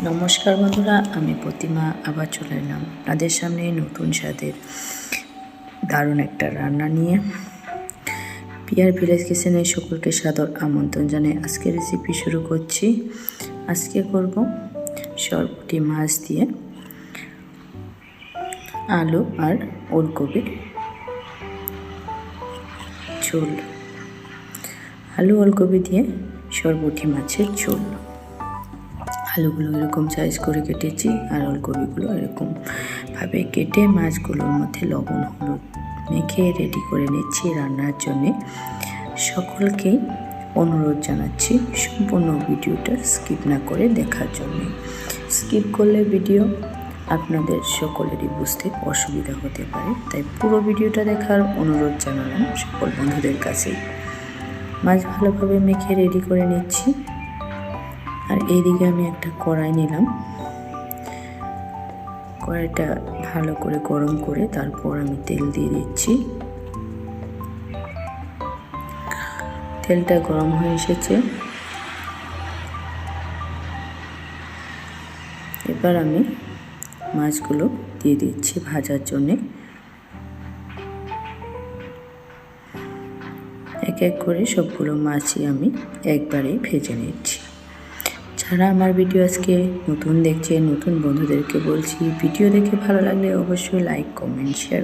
নমস্কার বন্ধুরা, আমি প্রতিমা আবার চলে এলাম আপনাদের সামনে নতুন স্বাদের দারুণ একটা রান্না নিয়ে। পিয়ার ভিলেজ কিচেনে সকলকে সাদর আমন্ত্রণ জানিয়ে আজকে রেসিপি শুরু করছি। আজকে করব সরপুঁটি মাছ দিয়ে আলু আর ওলকপি ঝোল। আলু ওলকপি দিয়ে সরপুঁটি মাছের ঝোল। আলুগুলো এরকম সাইজ করে কেটেছি আর ওলকপিগুলো এরকমভাবে কেটে মাছগুলোর মধ্যে লবণ হলুদ মেখে রেডি করে নিচ্ছি রান্নার জন্যে। সকলকেই অনুরোধ জানাচ্ছি সম্পূর্ণ ভিডিওটা স্কিপ না করে দেখার জন্য। স্কিপ করলে ভিডিও আপনাদের সকলেরই বুঝতে অসুবিধা হতে পারে, তাই পুরো ভিডিওটা দেখার অনুরোধ জানালাম সকল বন্ধুদের কাছে। মাছ ভালোভাবে মেখে রেডি করে নিচ্ছি। আর এইদিকে আমি একটা কড়াই নিলাম। কড়াইটা ভালো করে গরম করে তারপর আমি তেল দিয়ে দিচ্ছি। তেলটা গরম হয়ে এসেছে। এবার আমি মাছগুলো দিয়ে দিচ্ছি ভাজার জন্যে। এক এক করে সবগুলো মাছই আমি একবারে ভেজে নিচ্ছি। যারা আমার ভিডিও আজকে নতুন দেখছেন, নতুন বন্ধুদেরকে বলছি, ভিডিও দেখে ভালো লাগলে অবশ্যই লাইক কমেন্ট শেয়ার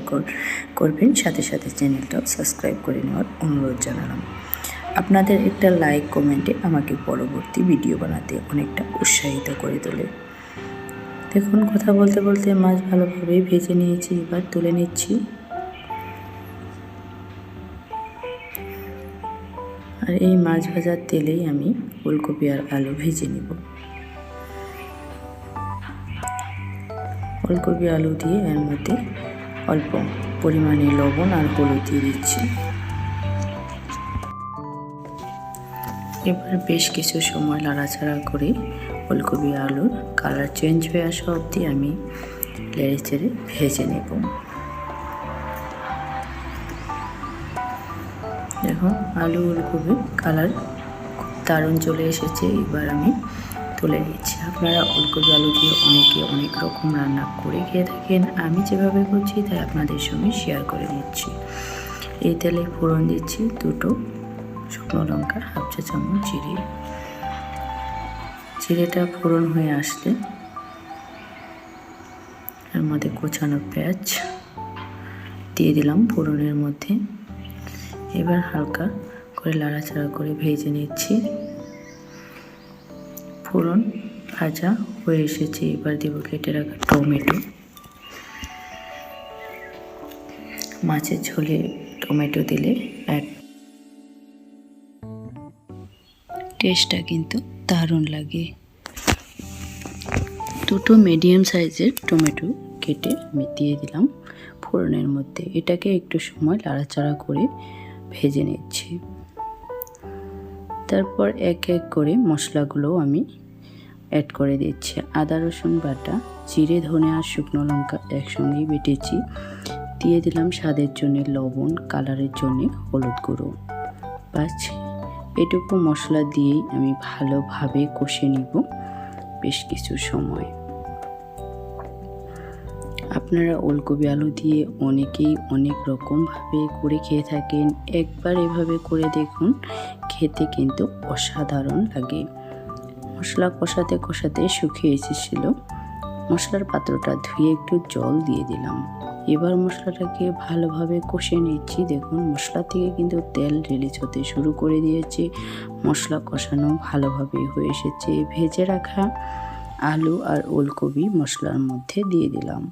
করবেন, সাথে সাথে চ্যানেলটাও সাবস্ক্রাইব করে নেওয়ার অনুরোধ জানালাম। আপনাদের একটা লাইক কমেন্টে আমাকে পরবর্তী ভিডিও বানাতে অনেকটা উৎসাহিত করে তোলে। দেখুন, কথা বলতে বলতে মাছ ভালোভাবেই ভেজে নিয়েছি, এবার তুলে নিচ্ছি। আর এই মাছ ভাজার তেলেই আমি ওলকপি আর আলু ভেজে নিব। ওলকপি আলু দিয়ে এর মধ্যে অল্প পরিমাণে লবণ আর হলুদ দিয়ে দিচ্ছি। এবার বেশ কিছু সময় নাড়াচাড়া করে ওলকপি আলুর কালার চেঞ্জ হয়ে আসা অবধি আমি নেড়ে চেড়ে ভেজে নেব। দেখুন, আলু ওলকপির কালার দারুণ চলে এসেছে। এবার আমি তুলে নিচ্ছি। আপনারা ওলকপি আলু দিয়ে অনেকে অনেক রকম রান্না করে খেয়ে থাকেন, আমি যেভাবে করছি তাই আপনাদের সঙ্গে শেয়ার করে নিচ্ছি। এই তেলে ফোড়ন দিচ্ছি দুটো শুকনো লঙ্কা, হাফ চা চামচ জিরেটা ফোড়ন হয়ে আসলে এর মধ্যে কোচানো পেঁয়াজ দিয়ে দিলাম ফোড়নের মধ্যে। এবার হালকা করে নাড়াচাড়া করে ভেজে নিচ্ছি। ফোড়ন ভাজা হয়ে এসেছে। এবার দেবো কেটে রাখা টমেটো। মাছের ঝোলে টমেটো দিলে টেস্টটা কিন্তু দারুণ লাগে। দুটো মিডিয়াম সাইজের টমেটো কেটে আমি দিয়ে দিলাম ফোড়নের মধ্যে। এটাকে একটু সময় নাড়াচাড়া করে ভেজে নিচ্ছি। তারপর এক এক করে মশলাগুলো আমি অ্যাড করে দিচ্ছি। আদা রসুন বাটা, জিরে ধনে আর শুকনো লঙ্কা একসঙ্গেই বেটেছি। দিয়ে দিলাম স্বাদের জন্য লবণ, কালারের জন্য হলুদ গুঁড়ো। বাস এটুকু মশলা দিয়েই আমি ভালোভাবে কষে নিব বেশ কিছু সময়। আপনারা ওলকপি আলু দিয়ে অনেকেই অনেক রকমভাবে করে খেয়ে থাকেন, একবার এভাবে করে দেখুন, খেতে কিন্তু অসাধারণ লাগে। মশলা কষাতে কষাতে শুকিয়ে এসেছিল। মশলার পাত্রটা ধুয়ে একটু জল দিয়ে দিলাম। এবার মশলাটাকে ভালোভাবে কষে নিচ্ছি। দেখুন, মশলা থেকে কিন্তু তেল রিলিজ হতে শুরু করে দিয়েছে। মশলা কষানো ভালোভাবে হয়ে এসেছে। ভেজে রাখা আলু আর ওলকপি মশলার মধ্যে দিয়ে দিলাম।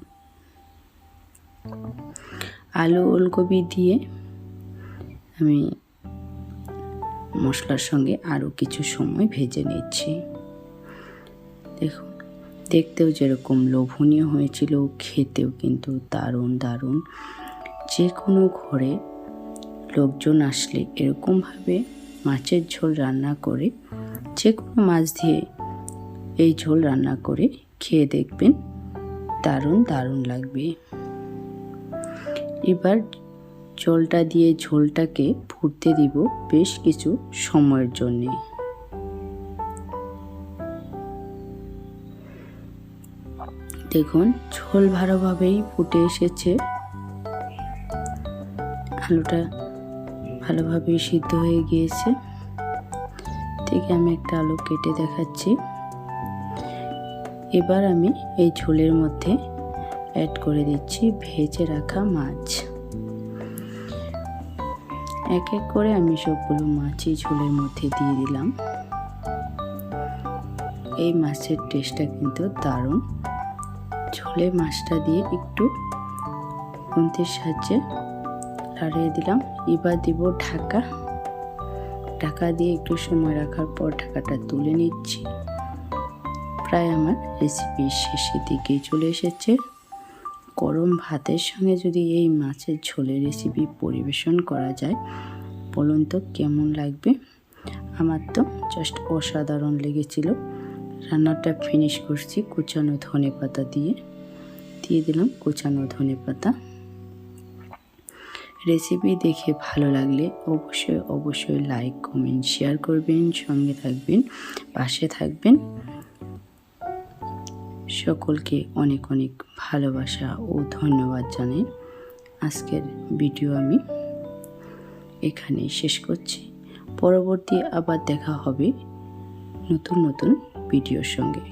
আলু ওলকপি দিয়ে আমি মশলার সঙ্গে আরও কিছু সময় ভেজে নিচ্ছি। দেখুন, দেখতেও যেরকম লোভনীয় হয়েছিল, খেতেও কিন্তু দারুণ দারুণ। যে কোনো ঘরে লোকজন আসলে এরকমভাবে মাছের ঝোল রান্না করে, যে কোনো মাছ দিয়ে এই ঝোল রান্না করে খেয়ে দেখবেন, দারুণ দারুণ লাগবে। এবার জলটা দিয়ে ঝোলটাকে ফুটতে দিব বেশ কিছু সময়ের জন্যে। দেখুন ঝোল ভালোভাবেই ফুটে এসেছে, আলুটা ভালোভাবেই সিদ্ধ হয়ে গিয়েছে। থেকে আমি একটা আলু কেটে দেখাচ্ছি। এবার আমি এই ঝোলের মধ্যে অ্যাড করে দিচ্ছি ভেজে রাখা মাছ। এক এক করে আমি সবগুলো মাছই ঝোলের মধ্যে দিয়ে দিলাম। এই মাছের টেস্টটা কিন্তু দারুণ। ঝোলে মাছটা দিয়ে একটু খুন্তির সাহায্যে লাড়িয়ে দিলাম। এবার দিব ঢাকা। ঢাকা দিয়ে একটু সময় রাখার পর ঢাকাটা তুলে নিচ্ছি। প্রায় আমার রেসিপি শেষের দিকে চলে এসেছে। গরম ভাতের সঙ্গে যদি এই মাছের ঝোলের রেসিপি পরিবেশন করা যায়, বলুন তো কেমন লাগবে। আমার তো জাস্ট অসাধারণ লেগেছিল। রান্নাটা ফিনিশ করছি কুচানো ধনেপাতা দিয়ে দিলাম কুচানো ধনেপাতা। রেসিপি দেখে ভালো লাগলে অবশ্যই লাইক কমেন্ট শেয়ার করবেন, সঙ্গে থাকবেন, পাশে থাকবেন। সকলকে অনেক অনেক ভালোবাসা ও ধন্যবাদ জানাই। আজকের ভিডিও আমি এখানেই শেষ করছি। পরবর্তী আবার দেখা হবে নতুন নতুন ভিডিওর সঙ্গে।